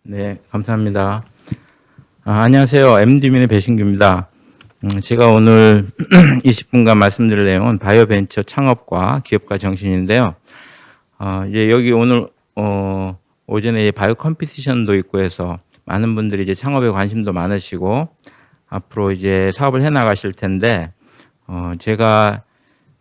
네, 감사합니다. 안녕하세요. MD민의 배신규입니다. 제가 오늘 20분간 말씀드릴 내용은 바이오벤처 창업과 기업가 정신인데요. 이제 여기 오늘 오전에 바이오 컴피티션도 있고 해서 많은 분들이 이제 창업에 관심도 많으시고 앞으로 이제 사업을 해 나가실 텐데 제가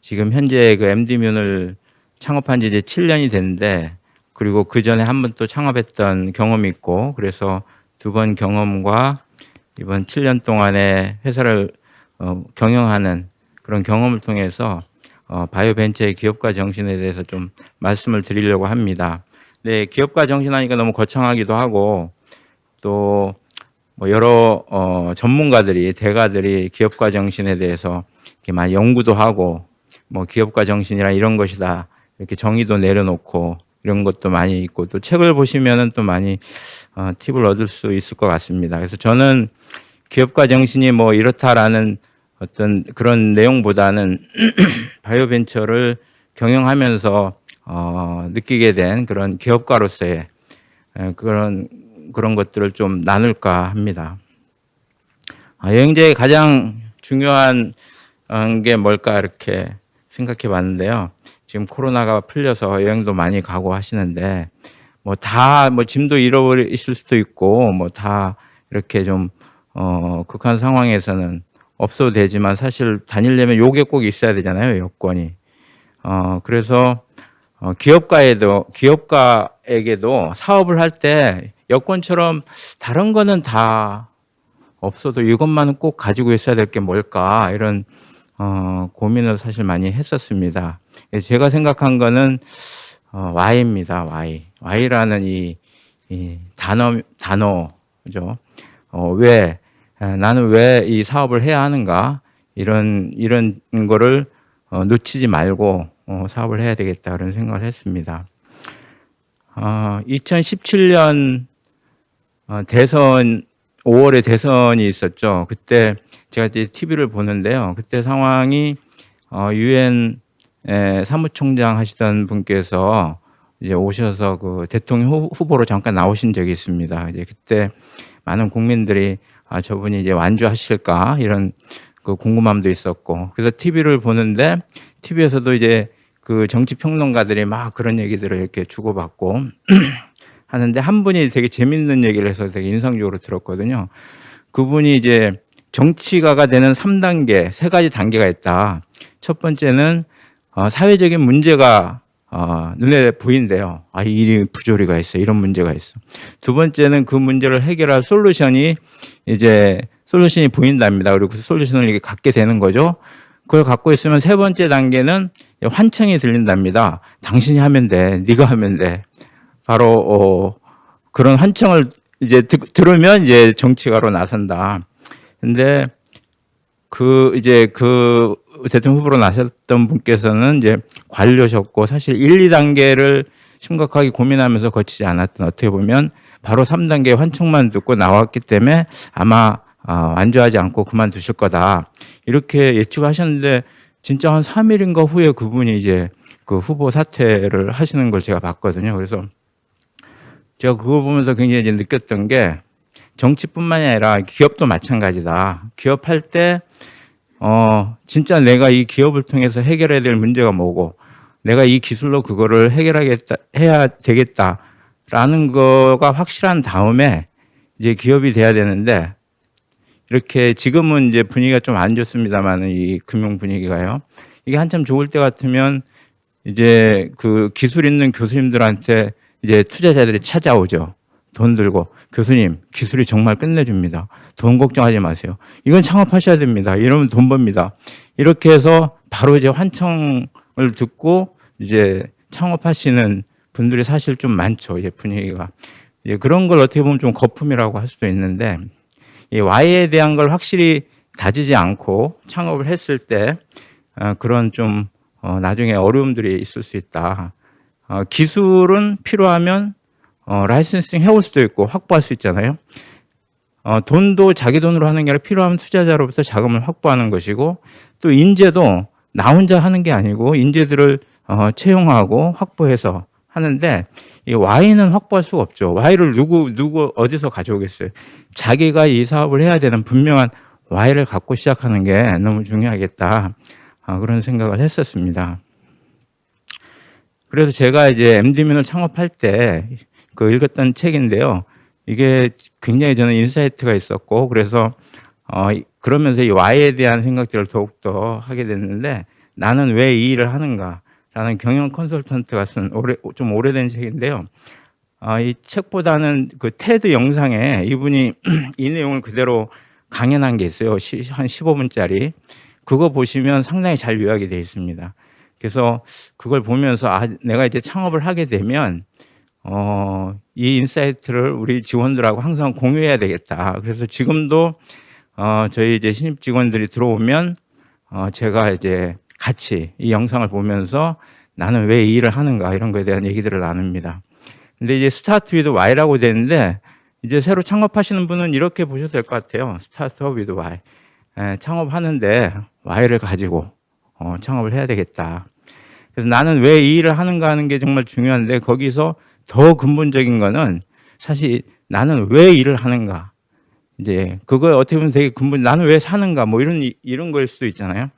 지금 현재 그 MD민을 창업한 지 이제 7년이 됐는데 그리고 그 전에 한 번 또 창업했던 경험이 있고 그래서 두 번 경험과 이번 7년 동안의 회사를 경영하는 그런 경험을 통해서 바이오벤처의 기업가 정신에 대해서 좀 말씀을 드리려고 합니다. 네, 기업가 정신 하니까 너무 거창하기도 하고 또 뭐 여러 전문가들이 대가들이 기업가 정신에 대해서 이렇게 많이 연구도 하고 뭐 기업가 정신이라 이런 것이다 이렇게 정의도 내려놓고 이런 것도 많이 있고 또 책을 보시면은 또 많이 팁을 얻을 수 있을 것 같습니다. 그래서 저는 기업가 정신이 뭐 이렇다라는 어떤 그런 내용보다는 바이오벤처를 경영하면서 느끼게 된 그런 기업가로서의 그런 것들을 좀 나눌까 합니다. 여행자의 가장 중요한 게 뭘까 이렇게 생각해 봤는데요. 지금 코로나가 풀려서 여행도 많이 가고 하시는데 뭐 다 뭐 짐도 잃어버리실 수도 있고 뭐 다 이렇게 좀 극한 상황에서는 없어도 되지만 사실 다니려면 요게 꼭 있어야 되잖아요, 여건이. 그래서 기업가에게도 사업을 할 때 여건처럼 다른 거는 다 없어도 이것만은 꼭 가지고 있어야 될 게 뭘까 이런 고민을 사실 많이 했었습니다. 제가 생각한 거는 Y입니다. Y라는 이 단어죠. 왜 나는 왜 이 사업을 해야 하는가 이런 거를 놓치지 말고 사업을 해야 되겠다 그런 생각을 했습니다. 2017년 대선 5월에 대선이 있었죠. 그때 제가 이제 TV를 보는데요. 그때 상황이 유엔 사무총장 하시던 분께서 이제 오셔서 그 대통령 후보로 잠깐 나오신 적이 있습니다. 이제 그때 많은 국민들이 저분이 이제 완주하실까 이런 그 궁금함도 있었고 그래서 TV를 보는데 TV에서도 이제 그 정치 평론가들이 막 그런 얘기들을 이렇게 주고받고 하는데 한 분이 되게 재밌는 얘기를 해서 되게 인상적으로 들었거든요. 그분이 이제 정치가가 되는 3단계, 3가지 단계가 있다. 첫 번째는 사회적인 문제가 눈에 보인대요. 이 일이 부조리가 있어. 이런 문제가 있어. 두 번째는 그 문제를 해결할 솔루션이 보인답니다. 그리고 그 솔루션을 이렇게 갖게 되는 거죠. 그걸 갖고 있으면 세 번째 단계는 환청이 들린답니다. 당신이 하면 돼. 네가 하면 돼. 바로 그런 환청을 이제 들으면 이제 정치가로 나선다. 근데 그 대통령 후보로 나셨던 분께서는 이제 관료셨고 사실 1, 2단계를 심각하게 고민하면서 거치지 않았던 어떻게 보면 바로 3단계 환청만 듣고 나왔기 때문에 아마 완주하지 않고 그만두실 거다. 이렇게 예측하셨는데 진짜 한 3일인가 후에 그분이 이제 그 후보 사퇴를 하시는 걸 제가 봤거든요. 그래서 제가 그걸 보면서 굉장히 이제 느꼈던 게 정치뿐만이 아니라 기업도 마찬가지다. 기업할 때 진짜 내가 이 기업을 통해서 해결해야 될 문제가 뭐고 내가 이 기술로 그거를 해야 되겠다라는 거가 확실한 다음에 이제 기업이 돼야 되는데 이렇게 지금은 이제 분위기가 좀 안 좋습니다만 이 금융 분위기가요. 이게 한참 좋을 때 같으면 이제 그 기술 있는 교수님들한테 이제 투자자들이 찾아오죠. 돈 들고 교수님 기술이 정말 끝내줍니다. 돈 걱정하지 마세요. 이건 창업하셔야 됩니다. 이러면 돈 법니다. 이렇게 해서 바로 이제 환청을 듣고 이제 창업하시는 분들이 사실 좀 많죠. 이제 분위기가 이제 그런 걸 어떻게 보면 좀 거품이라고 할 수도 있는데 이 Y에 대한 걸 확실히 다지지 않고 창업을 했을 때 그런 좀 나중에 어려움들이 있을 수 있다. 기술은 필요하면 라이센싱 해올 수도 있고 확보할 수 있잖아요. 돈도 자기 돈으로 하는 게 아니라 필요하면 투자자로부터 자금을 확보하는 것이고 또 인재도 나 혼자 하는 게 아니고 인재들을 채용하고 확보해서 하는데 이 Y는 확보할 수가 없죠. Y를 누구 어디서 가져오겠어요. 자기가 이 사업을 해야 되는 분명한 Y를 갖고 시작하는 게 너무 중요하겠다. 그런 생각을 했었습니다. 그래서 제가 이제 MD민을 창업할 때 그 읽었던 책인데요. 이게 굉장히 저는 인사이트가 있었고, 그래서 그러면서 이 Y에 대한 생각들을 더욱더 하게 됐는데, 나는 왜 이 일을 하는가라는 경영 컨설턴트가 쓴 좀 오래된 책인데요. 이 책보다는 그 테드 영상에 이분이 이 내용을 그대로 강연한 게 있어요. 한 15분짜리. 그거 보시면 상당히 잘 요약이 되어 있습니다. 그래서 그걸 보면서 내가 이제 창업을 하게 되면 이 인사이트를 우리 직원들하고 항상 공유해야 되겠다. 그래서 지금도 저희 이제 신입 직원들이 들어오면 제가 이제 같이 이 영상을 보면서 나는 왜 이 일을 하는가 이런 거에 대한 얘기들을 나눕니다. 근데 이제 스타트 위드 Y라고 되는데 이제 새로 창업하시는 분은 이렇게 보셔도 될 것 같아요. 스타트 위드 Y. 창업하는데 Y를 가지고 창업을 해야 되겠다. 그래서 나는 왜 이 일을 하는가 하는 게 정말 중요한데 거기서 더 근본적인 거는 사실 나는 왜 일을 하는가. 이제 그걸 어떻게 보면 되게 나는 왜 사는가 뭐 이런 거일 수도 있잖아요.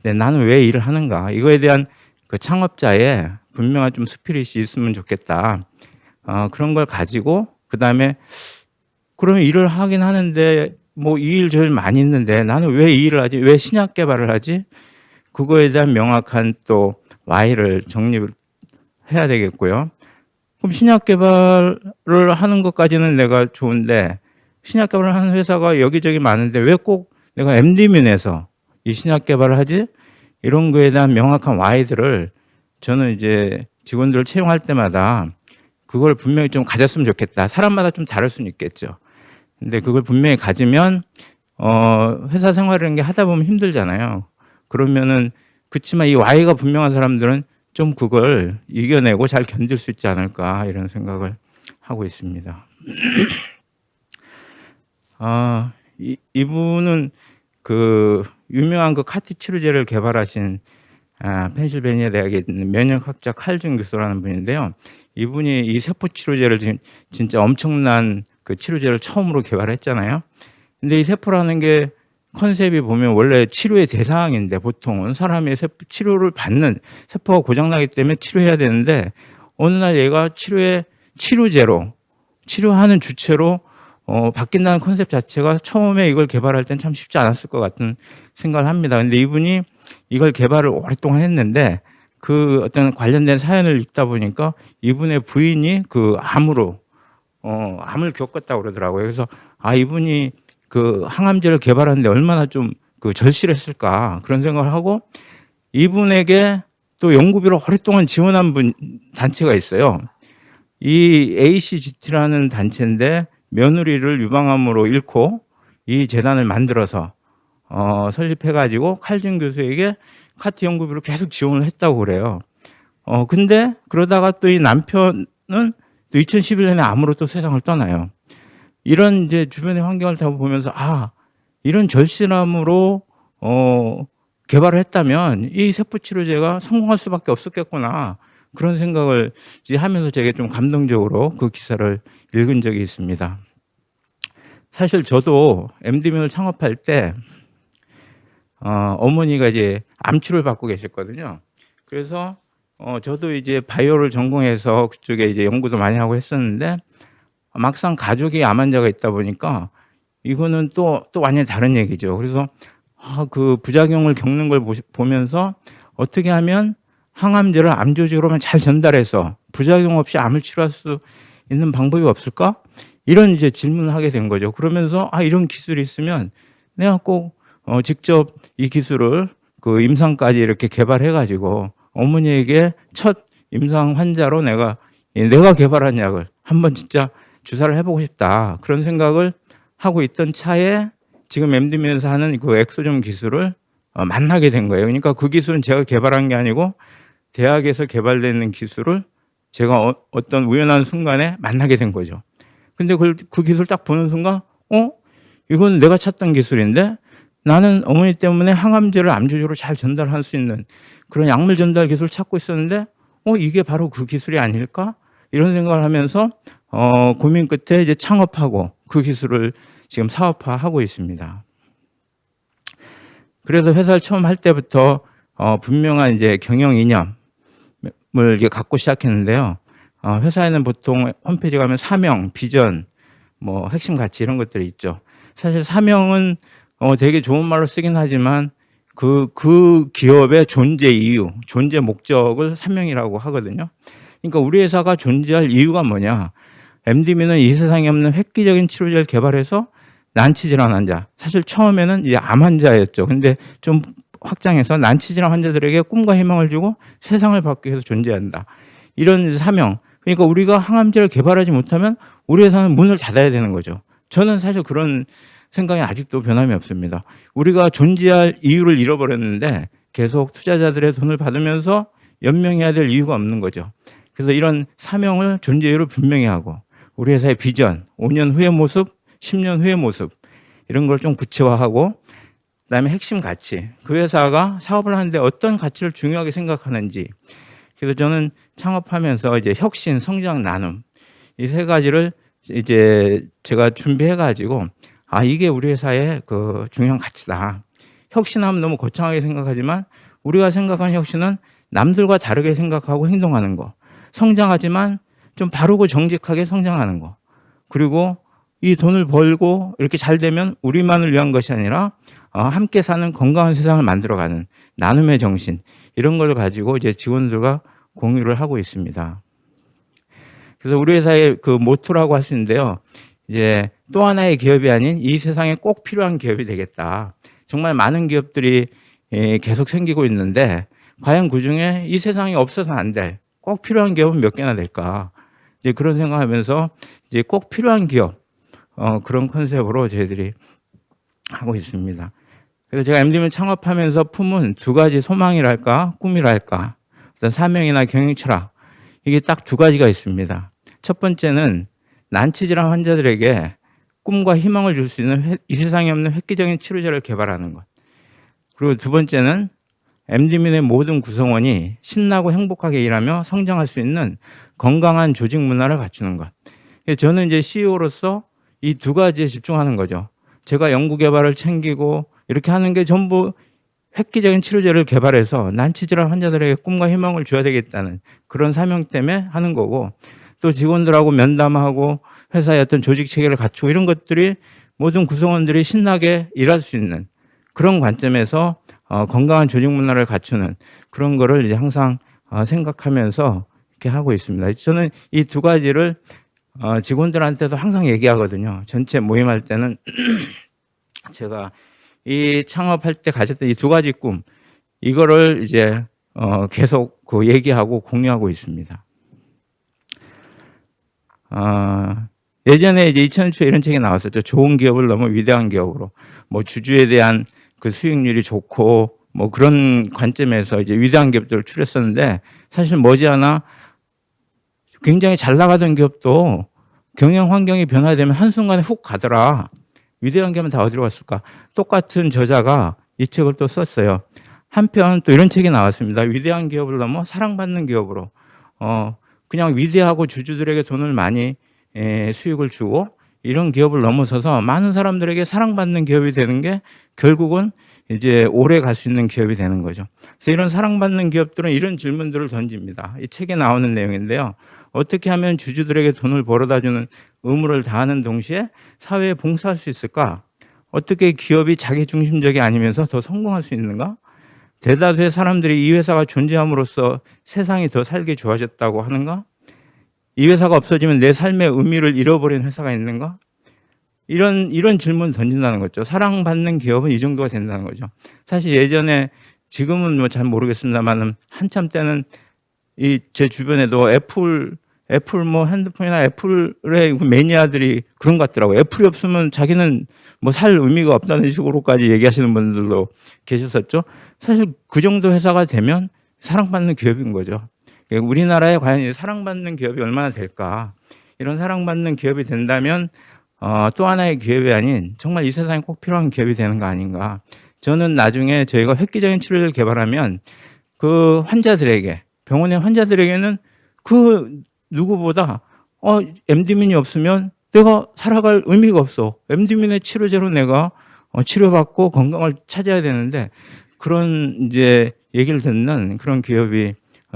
근데 나는 왜 일을 하는가. 이거에 대한 그 창업자의 분명한 좀 스피릿이 있으면 좋겠다. 그런 걸 가지고 그다음에 그러면 일을 하긴 하는데 뭐 이 일 제일 많이 있는데 나는 왜 이 일을 하지? 왜 신약 개발을 하지? 그거에 대한 명확한 또 Y를 정립을 해야 되겠고요. 그럼 신약 개발을 하는 것까지는 내가 좋은데 신약 개발을 하는 회사가 여기저기 많은데 왜 꼭 내가 MD민에서 이 신약 개발을 하지? 이런 거에 대한 명확한 Y들을 저는 이제 직원들을 채용할 때마다 그걸 분명히 좀 가졌으면 좋겠다. 사람마다 좀 다를 수는 있겠죠. 근데 그걸 분명히 가지면 회사 생활이라는 게 하다 보면 힘들잖아요. 그러면은 그렇지만 이 Y가 분명한 사람들은 좀 그걸 이겨내고 잘 견딜 수 있지 않을까 이런 생각을 하고 있습니다. 이분은 그 유명한 그 카티 치료제를 개발하신 펜실베니아 대학에 있는 면역학자 칼준 교수라는 분인데요. 이분이 이 세포 치료제를 진짜 엄청난 그 치료제를 처음으로 개발했잖아요. 근데 이 세포라는 게 컨셉이 보면 원래 치료의 대상인데 보통은 사람의 치료를 받는 세포가 고장나기 때문에 치료해야 되는데 어느 날 얘가 치료제로 치료하는 주체로 바뀐다는 컨셉 자체가 처음에 이걸 개발할 땐 참 쉽지 않았을 것 같은 생각을 합니다. 근데 이분이 이걸 개발을 오랫동안 했는데 그 어떤 관련된 사연을 읽다 보니까 이분의 부인이 그 암을 겪었다고 그러더라고요. 그래서 이분이 그 항암제를 개발하는데 얼마나 좀 그 절실했을까 그런 생각을 하고 이분에게 또 연구비로 오랫동안 지원한 단체가 있어요. 이 ACGT라는 단체인데 며느리를 유방암으로 잃고 이 재단을 만들어서 설립해가지고 칼준 교수에게 카티 연구비로 계속 지원을 했다고 그래요. 근데 그러다가 또 이 남편은 또 2011년에 암으로 또 세상을 떠나요. 이런 이제 주변의 환경을 다 보면서 이런 절실함으로 개발을 했다면 이 세포 치료제가 성공할 수밖에 없었겠구나 그런 생각을 이제 하면서 제가 좀 감동적으로 그 기사를 읽은 적이 있습니다. 사실 저도 MD민을 창업할 때 어머니가 이제 암 치료를 받고 계셨거든요. 그래서 저도 이제 바이오를 전공해서 그쪽에 이제 연구도 많이 하고 했었는데 막상 가족이 암 환자가 있다 보니까 이거는 또 완전히 다른 얘기죠. 그래서 그 부작용을 겪는 걸 보면서 어떻게 하면 항암제를 암 조직으로만 잘 전달해서 부작용 없이 암을 치료할 수 있는 방법이 없을까? 이런 이제 질문을 하게 된 거죠. 그러면서 이런 기술이 있으면 내가 꼭 직접 이 기술을 그 임상까지 이렇게 개발해 가지고 어머니에게 첫 임상 환자로 내가 개발한 약을 한번 진짜 주사를 해보고 싶다 그런 생각을 하고 있던 차에 지금 MD민에서 하는 그 엑소점 기술을 만나게 된 거예요. 그러니까 그 기술은 제가 개발한 게 아니고 대학에서 개발되는 기술을 제가 어떤 우연한 순간에 만나게 된 거죠. 근데 그 기술 딱 보는 순간 이건 내가 찾던 기술인데 나는 어머니 때문에 항암제를 암 조직으로 잘 전달할 수 있는 그런 약물 전달 기술을 찾고 있었는데 이게 바로 그 기술이 아닐까? 이런 생각을 하면서 고민 끝에 이제 창업하고 그 기술을 지금 사업화하고 있습니다. 그래서 회사를 처음 할 때부터 분명한 이제 경영 이념을 이렇게 갖고 시작했는데요. 회사에는 보통 홈페이지 가면 사명, 비전, 뭐 핵심 가치 이런 것들이 있죠. 사실 사명은 되게 좋은 말로 쓰긴 하지만 그 기업의 존재 이유, 존재 목적을 사명이라고 하거든요. 그러니까 우리 회사가 존재할 이유가 뭐냐? MDB는 이 세상에 없는 획기적인 치료제를 개발해서 난치질환 환자. 사실 처음에는 이제 암 환자였죠. 근데 좀 확장해서 난치질환 환자들에게 꿈과 희망을 주고 세상을 바꾸기 위해서 존재한다. 이런 사명. 그러니까 우리가 항암제를 개발하지 못하면 우리 회사는 문을 닫아야 되는 거죠. 저는 사실 그런 생각이 아직도 변함이 없습니다. 우리가 존재할 이유를 잃어버렸는데 계속 투자자들의 돈을 받으면서 연명해야 될 이유가 없는 거죠. 그래서 이런 사명을 존재 이유를 분명히 하고 우리 회사의 비전, 5년 후의 모습, 10년 후의 모습 이런 걸 좀 구체화하고 그다음에 핵심 가치, 그 회사가 사업을 하는데 어떤 가치를 중요하게 생각하는지. 그래서 저는 창업하면서 이제 혁신, 성장, 나눔 이 세 가지를 이제 제가 준비해 가지고 이게 우리 회사의 그 중요한 가치다. 혁신하면 너무 거창하게 생각하지만 우리가 생각하는 혁신은 남들과 다르게 생각하고 행동하는 거. 성장하지만 좀 바르고 정직하게 성장하는 거. 그리고 이 돈을 벌고 이렇게 잘 되면 우리만을 위한 것이 아니라 함께 사는 건강한 세상을 만들어가는 나눔의 정신 이런 걸 가지고 이제 직원들과 공유를 하고 있습니다. 그래서 우리 회사의 그 모토라고 할 수 있는데요. 이제 또 하나의 기업이 아닌 이 세상에 꼭 필요한 기업이 되겠다. 정말 많은 기업들이 계속 생기고 있는데 과연 그중에 이 세상에 없어서 안 될 꼭 필요한 기업은 몇 개나 될까? 이제 그런 생각하면서 이제 꼭 필요한 기업 그런 컨셉으로 저희들이 하고 있습니다. 그래서 제가 MDB 창업하면서 품은 두 가지 소망이랄까 꿈이랄까 어떤 사명이나 경영 철학 이게 딱 두 가지가 있습니다. 첫 번째는 난치질환 환자들에게 꿈과 희망을 줄 수 있는 이 세상에 없는 획기적인 치료제를 개발하는 것. 그리고 두 번째는 MD민의 모든 구성원이 신나고 행복하게 일하며 성장할 수 있는 건강한 조직 문화를 갖추는 것. 저는 이제 CEO로서 이 두 가지에 집중하는 거죠. 제가 연구개발을 챙기고 이렇게 하는 게 전부 획기적인 치료제를 개발해서 난치질환 환자들에게 꿈과 희망을 줘야 되겠다는 그런 사명 때문에 하는 거고 또 직원들하고 면담하고 회사의 어떤 조직 체계를 갖추고 이런 것들이 모든 구성원들이 신나게 일할 수 있는 그런 관점에서 건강한 조직 문화를 갖추는 그런 거를 이제 항상 생각하면서 이렇게 하고 있습니다. 저는 이 두 가지를 직원들한테도 항상 얘기하거든요. 전체 모임할 때는 제가 이 창업할 때 가졌던 이 두 가지 꿈 이거를 이제 계속 그 얘기하고 공유하고 있습니다. 예전에 이제 2000초에 이런 책이 나왔었죠. 좋은 기업을 너무 위대한 기업으로 뭐 주주에 대한 그 수익률이 좋고 뭐 그런 관점에서 이제 위대한 기업들을 추렸었는데 사실 머지않아 굉장히 잘 나가던 기업도 경영 환경이 변화되면 한순간에 훅 가더라. 위대한 기업은 다 어디로 갔을까? 똑같은 저자가 이 책을 또 썼어요. 한편 또 이런 책이 나왔습니다. 위대한 기업을 넘어 사랑받는 기업으로. 그냥 위대하고 주주들에게 돈을 많이 수익을 주고 이런 기업을 넘어서서 많은 사람들에게 사랑받는 기업이 되는 게 결국은 이제 오래 갈 수 있는 기업이 되는 거죠. 그래서 이런 사랑받는 기업들은 이런 질문들을 던집니다. 이 책에 나오는 내용인데요. 어떻게 하면 주주들에게 돈을 벌어다 주는 의무를 다하는 동시에 사회에 봉사할 수 있을까? 어떻게 기업이 자기중심적이 아니면서 더 성공할 수 있는가? 대다수의 사람들이 이 회사가 존재함으로써 세상이 더 살기 좋아졌다고 하는가? 이 회사가 없어지면 내 삶의 의미를 잃어버린 회사가 있는가? 이런 질문 던진다는 거죠. 사랑받는 기업은 이 정도가 된다는 거죠. 사실 예전에 지금은 뭐 잘 모르겠습니다만 한참 때는 이 제 주변에도 애플 뭐 핸드폰이나 애플의 매니아들이 그런 것 같더라고요. 애플이 없으면 자기는 뭐 살 의미가 없다는 식으로까지 얘기하시는 분들도 계셨었죠. 사실 그 정도 회사가 되면 사랑받는 기업인 거죠. 우리나라에 과연 사랑받는 기업이 얼마나 될까? 이런 사랑받는 기업이 된다면 또 하나의 기업이 아닌 정말 이 세상에 꼭 필요한 기업이 되는 거 아닌가. 저는 나중에 저희가 획기적인 치료제를 개발하면 그 환자들에게 병원의 환자들에게는 그 누구보다 MD민이 없으면 내가 살아갈 의미가 없어. MD민의 치료제로 내가 치료받고 건강을 찾아야 되는데 그런 이제 얘기를 듣는 그런 기업이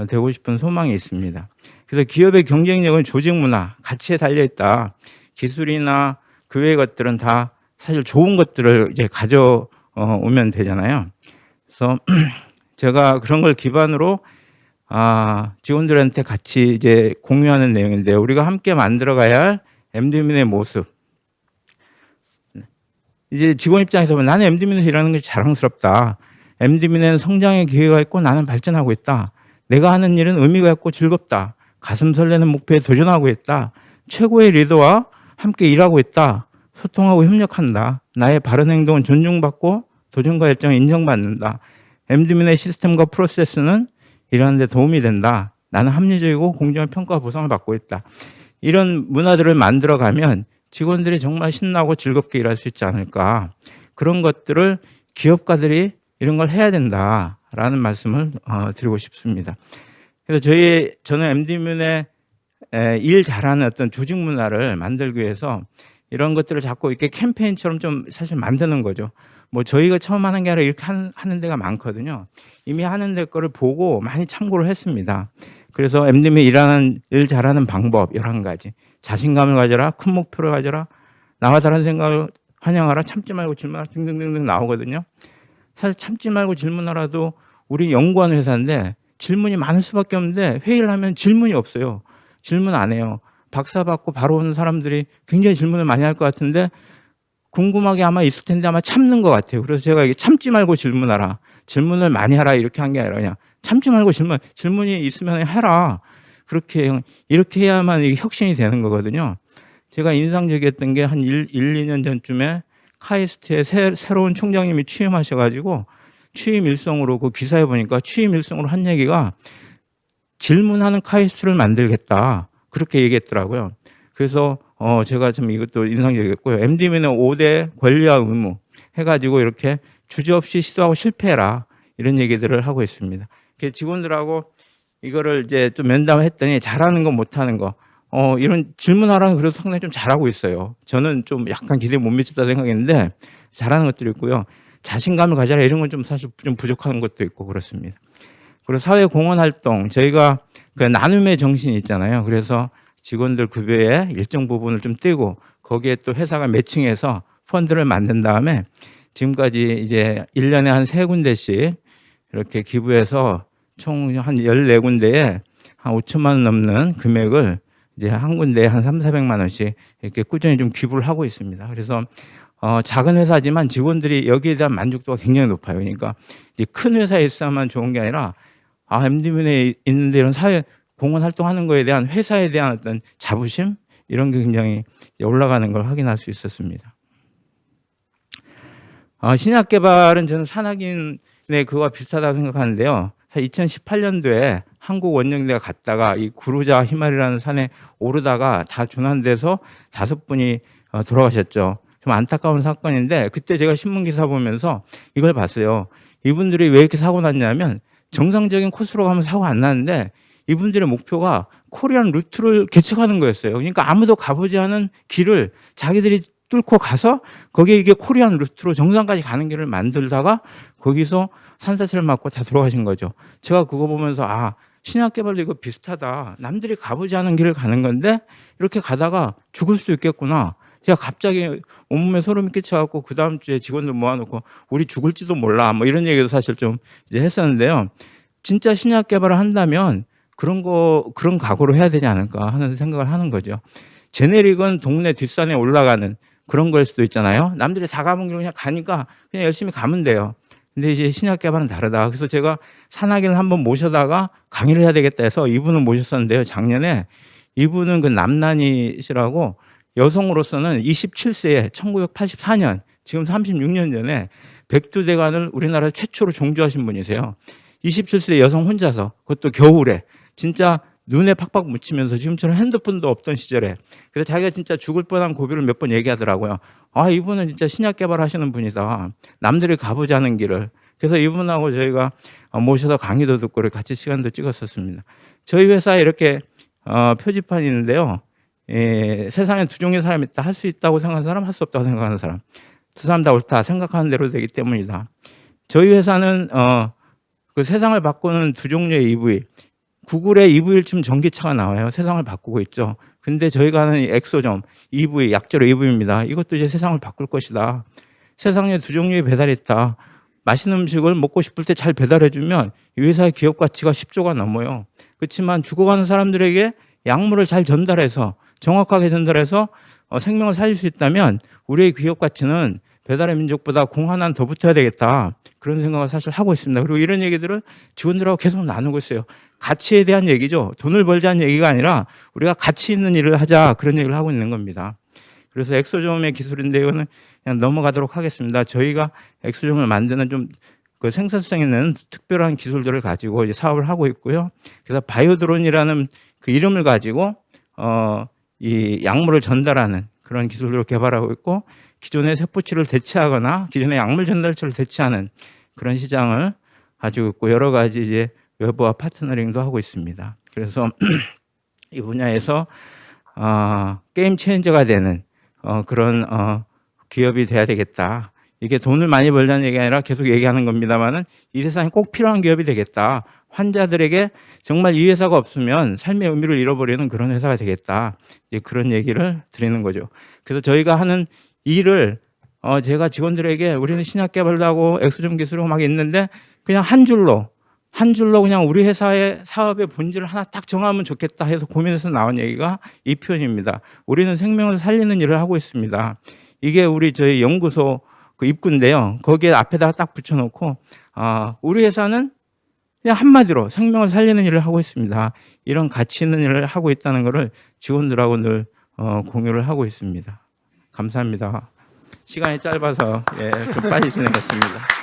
되고 싶은 소망이 있습니다. 그래서 기업의 경쟁력은 조직 문화, 가치에 달려 있다. 기술이나 그 외의 것들은 다 사실 좋은 것들을 이제 가져오면 되잖아요. 그래서 제가 그런 걸 기반으로 직원들한테 같이 이제 공유하는 내용인데, 우리가 함께 만들어가야 할 MD민의 모습. 이제 직원 입장에서 보면 나는 MD민에서 일하는 게 자랑스럽다. MD민에는 성장의 기회가 있고 나는 발전하고 있다. 내가 하는 일은 의미가 있고 즐겁다. 가슴 설레는 목표에 도전하고 있다. 최고의 리더와 함께 일하고 있다. 소통하고 협력한다. 나의 바른 행동은 존중받고 도전과 열정을 인정받는다. MD민의 시스템과 프로세스는 일하는 데 도움이 된다. 나는 합리적이고 공정한 평가와 보상을 받고 있다. 이런 문화들을 만들어가면 직원들이 정말 신나고 즐겁게 일할 수 있지 않을까. 그런 것들을 기업가들이 이런 걸 해야 된다라는 말씀을 드리고 싶습니다. 그래서 저는 MD민의 일 잘하는 어떤 조직 문화를 만들기 위해서 이런 것들을 자꾸 이렇게 캠페인처럼 좀 사실 만드는 거죠. 뭐 저희가 처음 하는 게 아니라 이렇게 하는 데가 많거든요. 이미 하는 데 거를 보고 많이 참고를 했습니다. 그래서 MD민 일 잘하는 방법 11가지. 자신감을 가져라, 큰 목표를 가져라, 나와 다른 생각을 환영하라, 참지 말고 질문하라 등등등등 나오거든요. 사실 참지 말고 질문하라도 우리 연구하는 회사인데 질문이 많을 수밖에 없는데 회의를 하면 질문이 없어요. 질문 안 해요. 박사 받고 바로 오는 사람들이 굉장히 질문을 많이 할 것 같은데 궁금하게 아마 있을 텐데 아마 참는 것 같아요. 그래서 제가 이게 참지 말고 질문하라, 질문을 많이 하라 이렇게 한 게 아니라 그냥 참지 말고 질문이 있으면 해라. 이렇게 해야만 이게 혁신이 되는 거거든요. 제가 인상적이었던 게 한 2년 전쯤에 카이스트에 새로운 총장님이 취임하셔가지고 취임 일성으로 그 기사에 보니까 취임 일성으로 한 얘기가 질문하는 카이스트를 만들겠다. 그렇게 얘기했더라고요. 그래서 제가 좀 이것도 인상적이었고요. MD민의 5대 권리와 의무 해가지고 이렇게 주저없이 시도하고 실패해라. 이런 얘기들을 하고 있습니다. 직원들하고 이거를 이제 좀 면담했더니 잘하는 거 못하는 거 이런 질문하라는 그래도 상당히 좀 잘하고 있어요. 저는 좀 약간 기대에 못 미쳤다 생각했는데 잘하는 것들이 있고요. 자신감을 가져라 이런 건 좀 사실 좀 부족한 것도 있고 그렇습니다. 그리고 사회 공헌 활동, 저희가 그 나눔의 정신이 있잖아요. 그래서 직원들 급여의 일정 부분을 좀 떼고 거기에 또 회사가 매칭해서 펀드를 만든 다음에 지금까지 이제 1년에 한 3군데씩 이렇게 기부해서 총 한 14군데에 한 5천만 원 넘는 금액을 이제 한 군데에 한 300~400만 원씩 이렇게 꾸준히 좀 기부를 하고 있습니다. 그래서 작은 회사지만 직원들이 여기에 대한 만족도가 굉장히 높아요. 그러니까 이제 큰 회사에 있어야만 좋은 게 아니라 MD민에 있는데 이런 사회 공헌 활동하는 거에 대한 회사에 대한 어떤 자부심 이런 게 굉장히 올라가는 걸 확인할 수 있었습니다. 신약 개발은 저는 산학인의 그거와 비슷하다고 생각하는데요. 2018년도에 한국 원정대가 갔다가 이 구루자 히말이라는 산에 오르다가 다 조난돼서 5분이 돌아가셨죠. 좀 안타까운 사건인데 그때 제가 신문 기사 보면서 이걸 봤어요. 이분들이 왜 이렇게 사고 났냐면 정상적인 코스로 가면 사고 안 나는데 이분들의 목표가 코리안 루트를 개척하는 거였어요. 그러니까 아무도 가보지 않은 길을 자기들이 뚫고 가서 거기에 이게 코리안 루트로 정상까지 가는 길을 만들다가 거기서 산사체를 맞고 다 돌아가신 거죠. 제가 그거 보면서 신약 개발도 이거 비슷하다. 남들이 가보지 않은 길을 가는 건데 이렇게 가다가 죽을 수도 있겠구나. 제가 갑자기 온몸에 소름이 끼쳐갖고 그 다음 주에 직원들 모아놓고 우리 죽을지도 몰라 뭐 이런 얘기도 사실 좀 이제 했었는데요. 진짜 신약 개발을 한다면 그런 각오로 해야 되지 않을까 하는 생각을 하는 거죠. 제네릭은 동네 뒷산에 올라가는 그런 걸 수도 있잖아요. 남들이 다 가본 길로 그냥 가니까 그냥 열심히 가면 돼요. 근데 이제 신약 개발은 다르다. 그래서 제가 산악인을 한번 모셔다가 강의를 해야 되겠다 해서 이분을 모셨었는데요. 작년에 이분은 그 남난이시라고 여성으로서는 27세에 1984년 지금 36년 전에 백두대간을 우리나라 최초로 종주하신 분이세요. 27세 여성 혼자서 그것도 겨울에 진짜 눈에 팍팍 묻히면서 지금처럼 핸드폰도 없던 시절에 그래서 자기가 진짜 죽을 뻔한 고비를 몇 번 얘기하더라고요. 이분은 진짜 신약 개발하시는 분이다. 남들이 가보지 않은 길을 그래서 이분하고 저희가 모셔서 강의도 듣고 같이 시간도 찍었었습니다. 저희 회사에 이렇게 표지판이 있는데요. 세상에 두 종류의 사람이 있다. 할 수 있다고 생각하는 사람, 할 수 없다고 생각하는 사람. 두 사람 다 옳다. 생각하는 대로 되기 때문이다. 저희 회사는 그 세상을 바꾸는 두 종류의 EV. 구글의 EV일쯤 전기차가 나와요. 세상을 바꾸고 있죠. 근데 저희가 하는 엑소점 EV, 약자로 EV입니다. 이것도 이제 세상을 바꿀 것이다. 세상에 두 종류의 배달이 있다. 맛있는 음식을 먹고 싶을 때 잘 배달해주면 이 회사의 기업 가치가 10조가 넘어요. 그렇지만 죽어가는 사람들에게 약물을 잘 전달해서 정확하게 전달해서 생명을 살릴 수 있다면 우리의 기업 가치는 배달의 민족보다 공 하나는 더 붙여야 되겠다. 그런 생각을 사실 하고 있습니다. 그리고 이런 얘기들을 직원들하고 계속 나누고 있어요. 가치에 대한 얘기죠. 돈을 벌자는 얘기가 아니라 우리가 가치 있는 일을 하자. 그런 얘기를 하고 있는 겁니다. 그래서 엑소점의 기술인데 이거는 그냥 넘어가도록 하겠습니다. 저희가 엑소점을 만드는 좀 그 생산성 있는 특별한 기술들을 가지고 이제 사업을 하고 있고요. 그래서 바이오드론이라는 그 이름을 가지고 이 약물을 전달하는 그런 기술을 개발하고 있고, 기존의 세포치를 대체하거나 기존의 약물 전달체를 대체하는 그런 시장을 가지고 있고, 여러 가지 이제 외부와 파트너링도 하고 있습니다. 그래서 이 분야에서 게임 체인저가 되는 그런 기업이 돼야 되겠다. 이게 돈을 많이 벌자는 얘기가 아니라 계속 얘기하는 겁니다만은 이 세상에 꼭 필요한 기업이 되겠다. 환자들에게 정말 이 회사가 없으면 삶의 의미를 잃어버리는 그런 회사가 되겠다. 이제 그런 얘기를 드리는 거죠. 그래서 저희가 하는 일을 제가 직원들에게 우리는 신약 개발도 하고 엑소점 기술하고 막 있는데 그냥 한 줄로 그냥 우리 회사의 사업의 본질을 하나 딱 정하면 좋겠다 해서 고민해서 나온 얘기가 이 표현입니다. 우리는 생명을 살리는 일을 하고 있습니다. 이게 우리 저희 연구소 그 입구인데요. 거기에 앞에다가 딱 붙여놓고 우리 회사는 그냥 한마디로 생명을 살리는 일을 하고 있습니다. 이런 가치 있는 일을 하고 있다는 것을 직원들하고 늘 공유를 하고 있습니다. 감사합니다. 시간이 짧아서 좀 빨리 진행했습니다.